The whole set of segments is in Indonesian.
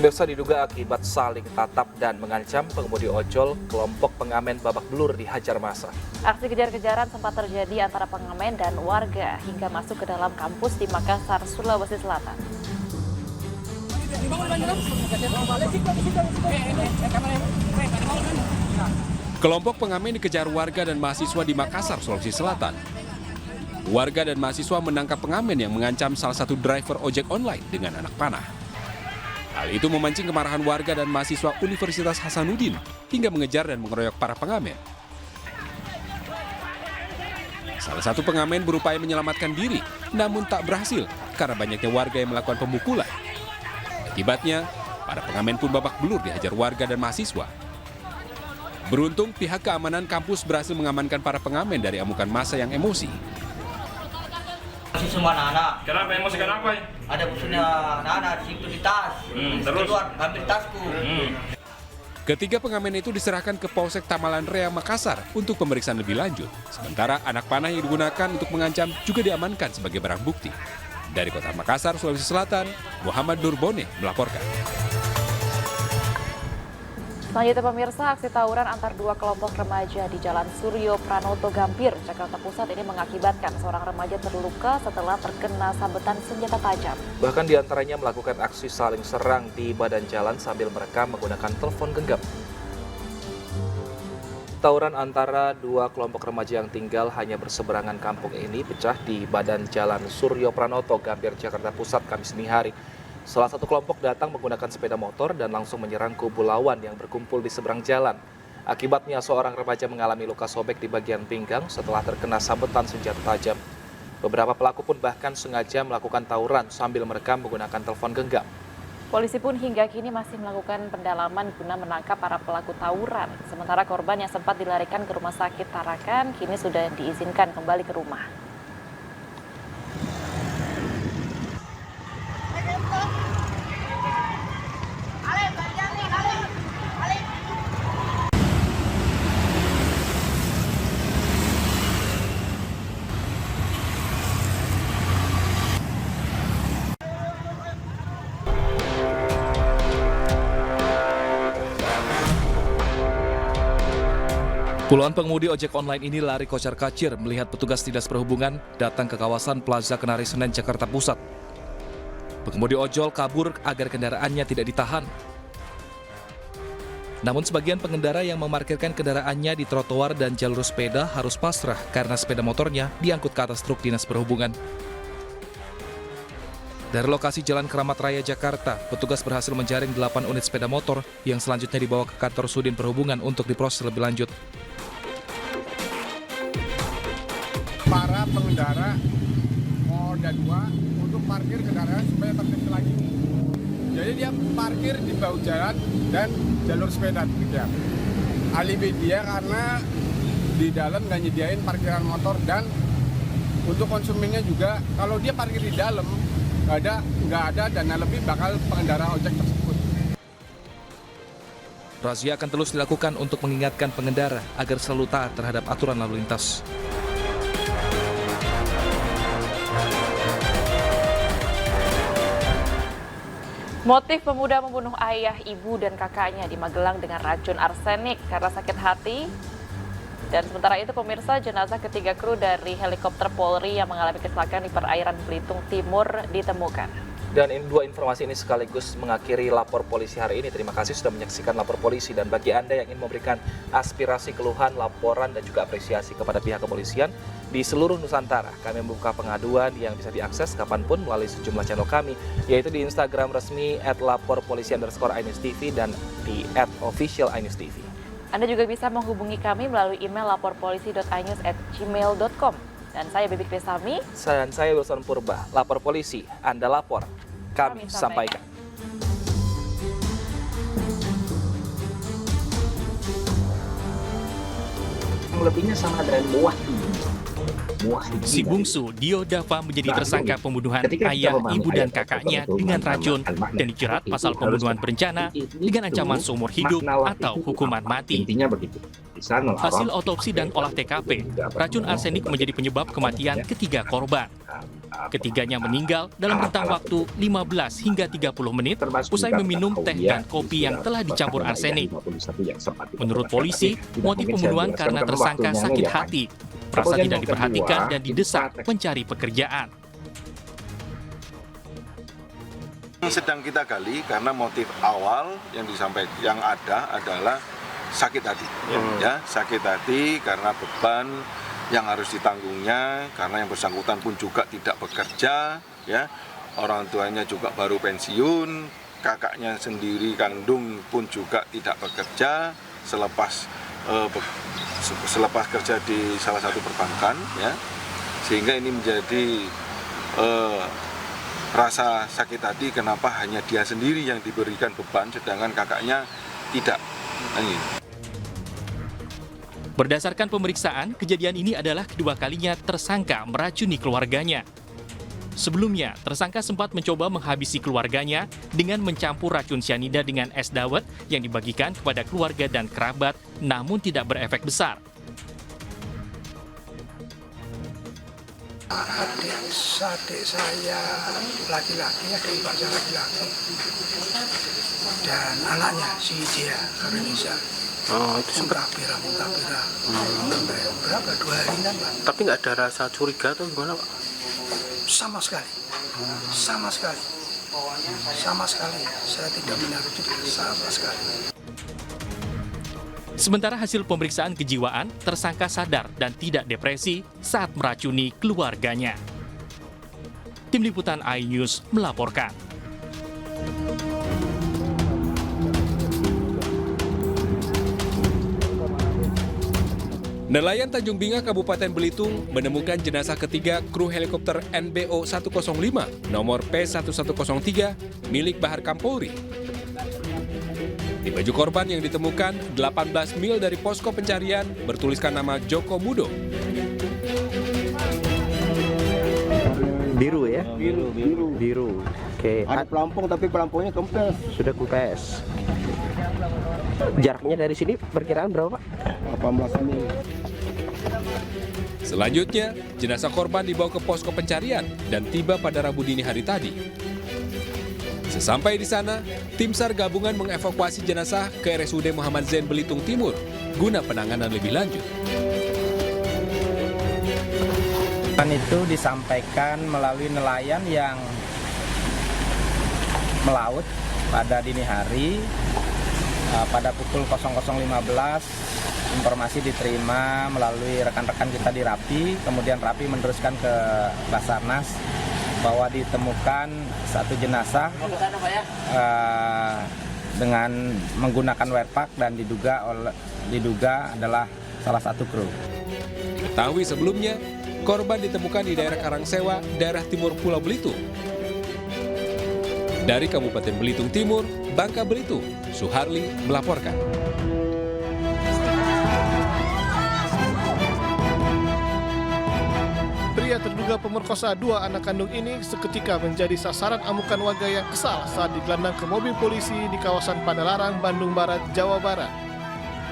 Pemirsa, diduga akibat saling tatap dan mengancam pengemudi ojol, kelompok pengamen babak belur dihajar massa. Aksi kejar-kejaran sempat terjadi antara pengamen dan warga hingga masuk ke dalam kampus di Makassar, Sulawesi Selatan. Kelompok pengamen dikejar warga dan mahasiswa di Makassar, Sulawesi Selatan. Warga dan mahasiswa menangkap pengamen yang mengancam salah satu driver ojek online dengan anak panah. Hal itu memancing kemarahan warga dan mahasiswa Universitas Hasanuddin hingga mengejar dan mengeroyok para pengamen. Salah satu pengamen berupaya menyelamatkan diri, namun tak berhasil karena banyaknya warga yang melakukan pemukulan. Akibatnya, para pengamen pun babak belur dihajar warga dan mahasiswa. Beruntung, pihak keamanan kampus berhasil mengamankan para pengamen dari amukan massa yang emosi. Semua anak-anak. Kenapa emosi, kenapa? Ada punya anak-anak di situ di tas. Terus? Keluar, ambil tasku. Ketiga pengamen itu diserahkan ke Polsek Tamalan Rea Makassar untuk pemeriksaan lebih lanjut. Sementara anak panah yang digunakan untuk mengancam juga diamankan sebagai barang bukti. Dari Kota Makassar, Sulawesi Selatan, Muhammad Nurbone melaporkan. Selanjutnya pemirsa, aksi tawuran antar dua kelompok remaja di Jalan Suryo Pranoto Gambir, Jakarta Pusat ini mengakibatkan seorang remaja terluka setelah terkena sabetan senjata tajam. Bahkan diantaranya melakukan aksi saling serang di badan jalan sambil merekam menggunakan telepon genggam. Tawuran antara dua kelompok remaja yang tinggal hanya berseberangan kampung ini pecah di badan Jalan Suryo Pranoto Gambir, Jakarta Pusat, Kamis dini hari. Salah satu kelompok datang menggunakan sepeda motor dan langsung menyerang kubu lawan yang berkumpul di seberang jalan. Akibatnya seorang remaja mengalami luka sobek di bagian pinggang setelah terkena sabetan senjata tajam. Beberapa pelaku pun bahkan sengaja melakukan tawuran sambil merekam menggunakan telepon genggam. Polisi pun hingga kini masih melakukan pendalaman guna menangkap para pelaku tawuran. Sementara korban yang sempat dilarikan ke rumah sakit Tarakan kini sudah diizinkan kembali ke rumah. Puluhan pengemudi ojek online ini lari kocar-kacir melihat petugas Dinas Perhubungan datang ke kawasan Plaza Kenari Senen, Jakarta Pusat. Pengemudi ojol kabur agar kendaraannya tidak ditahan. Namun sebagian pengendara yang memarkirkan kendaraannya di trotoar dan jalur sepeda harus pasrah karena sepeda motornya diangkut ke atas truk Dinas Perhubungan. Dari lokasi Jalan Keramat Raya, Jakarta, petugas berhasil menjaring 8 unit sepeda motor yang selanjutnya dibawa ke kantor Sudin Perhubungan untuk diproses lebih lanjut. Para pengendara moda 2 untuk parkir kendaraan supaya tertib lagi. Jadi dia parkir di bahu jalan dan jalur sepeda. Ya. Alibi dia karena di dalam nggak nyediain parkiran motor, dan untuk konsumennya juga kalau dia parkir di dalam nggak ada dana lebih bakal pengendara ojek tersebut. Razia akan terus dilakukan untuk mengingatkan pengendara agar selalu taat terhadap aturan lalu lintas. Motif pemuda membunuh ayah, ibu, dan kakaknya di Magelang dengan racun arsenik karena sakit hati. Dan sementara itu pemirsa, jenazah ketiga kru dari helikopter Polri yang mengalami kecelakaan di perairan Belitung Timur ditemukan. Dan dua informasi ini sekaligus mengakhiri lapor polisi hari ini. Terima kasih sudah menyaksikan lapor polisi, dan bagi Anda yang ingin memberikan aspirasi, keluhan, laporan, dan juga apresiasi kepada pihak kepolisian di seluruh Nusantara, kami membuka pengaduan yang bisa diakses kapanpun melalui sejumlah channel kami, yaitu di Instagram resmi @laporpolisi_ainustv dan di @official_ainustv. Anda juga bisa menghubungi kami melalui email laporpolisi.ainus@gmail.com. Dan saya Bibi Krisami. Dan saya Wilson Purba. Lapor polisi, Anda lapor, kami sampaikan. Lebihnya sama dengan buah. Si bungsu Dio Dava menjadi tersangka pembunuhan ayah, ibu, dan kakaknya dengan racun dan dijerat pasal pembunuhan berencana dengan ancaman seumur hidup atau hukuman mati. Hasil otopsi dan olah TKP, racun arsenik menjadi penyebab kematian ketiga korban. Ketiganya meninggal dalam rentang waktu 15 hingga 30 menit usai meminum teh dan kopi yang telah dicampur arsenik. Menurut polisi, motif pembunuhan karena tersangka sakit hati, merasa tidak diperhatikan dan didesak mencari pekerjaan. Sedang kita gali karena motif awal yang ada adalah sakit hati, ya sakit hati karena beban yang harus ditanggungnya, karena yang bersangkutan pun juga tidak bekerja, ya orang tuanya juga baru pensiun, kakaknya sendiri kandung pun juga tidak bekerja selepas kerja di salah satu perbankan, ya sehingga ini menjadi rasa sakit hati kenapa hanya dia sendiri yang diberikan beban sedangkan kakaknya tidak. Berdasarkan pemeriksaan, kejadian ini adalah kedua kalinya tersangka meracuni keluarganya. Sebelumnya, tersangka sempat mencoba menghabisi keluarganya dengan mencampur racun cyanida dengan es dawet yang dibagikan kepada keluarga dan kerabat, namun tidak berefek besar. Adik saya laki-laki, adik ipar saya laki-laki, dan anaknya si Ijia, Karenisa. Oh, itu sempat muntah-pirah. Berapa? 2 harian, Pak. Tapi nggak ada rasa curiga atau gimana, Pak? Sama sekali. Saya tidak menaruh curiga sama sekali. Sementara hasil pemeriksaan kejiwaan, tersangka sadar dan tidak depresi saat meracuni keluarganya. Tim Liputan iNews melaporkan. Nelayan Tanjung Binga, Kabupaten Belitung menemukan jenazah ketiga kru helikopter NBO 105 nomor P1103 milik Bahar Kampolri. Di baju korban yang ditemukan 18 mil dari posko pencarian bertuliskan nama Joko Mudo. Biru ya? Biru. Oke. Ada pelampung tapi pelampungnya kempes. Sudah kempes. Jaraknya dari sini perkiraan berapa, Pak? 18 mil. Selanjutnya, jenazah korban dibawa ke posko pencarian dan tiba pada Rabu dini hari tadi. Sesampai di sana, tim SAR gabungan mengevakuasi jenazah ke RSUD Muhammad Zain Belitung Timur guna penanganan lebih lanjut. Itu disampaikan melalui nelayan yang melaut pada dini hari pada pukul 00.15. Informasi diterima melalui rekan-rekan kita di RAPI, kemudian RAPI meneruskan ke Basarnas bahwa ditemukan satu jenazah dengan menggunakan werpak dan diduga adalah salah satu kru. Diketahui sebelumnya, korban ditemukan di daerah Karangsewa, daerah timur Pulau Belitung. Dari Kabupaten Belitung Timur, Bangka Belitung, Suharli melaporkan. Pria terduga pemerkosa 2 anak kandung ini seketika menjadi sasaran amukan warga yang kesal saat digelandang ke mobil polisi di kawasan Padalarang, Bandung Barat, Jawa Barat.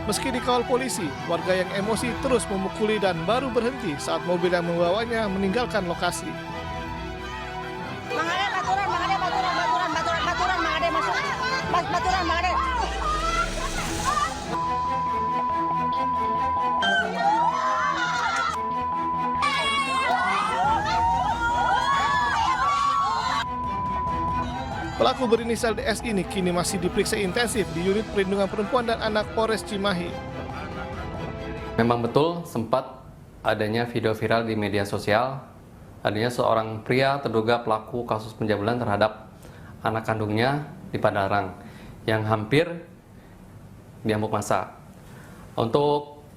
Meski dikawal polisi, warga yang emosi terus memukuli dan baru berhenti saat mobil yang membawanya meninggalkan lokasi. Pelaku berinisial DS ini kini masih diperiksa intensif di Unit Perlindungan Perempuan dan Anak Polres Cimahi. Memang betul sempat adanya video viral di media sosial, adanya seorang pria terduga pelaku kasus pencabulan terhadap anak kandungnya di Padalarang yang hampir diamuk massa. Untuk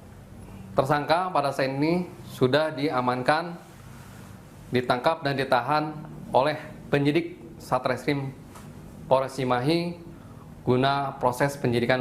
tersangka pada saat ini sudah diamankan, ditangkap dan ditahan oleh penyidik Satreskrim Polres Cimahi guna proses penyidikan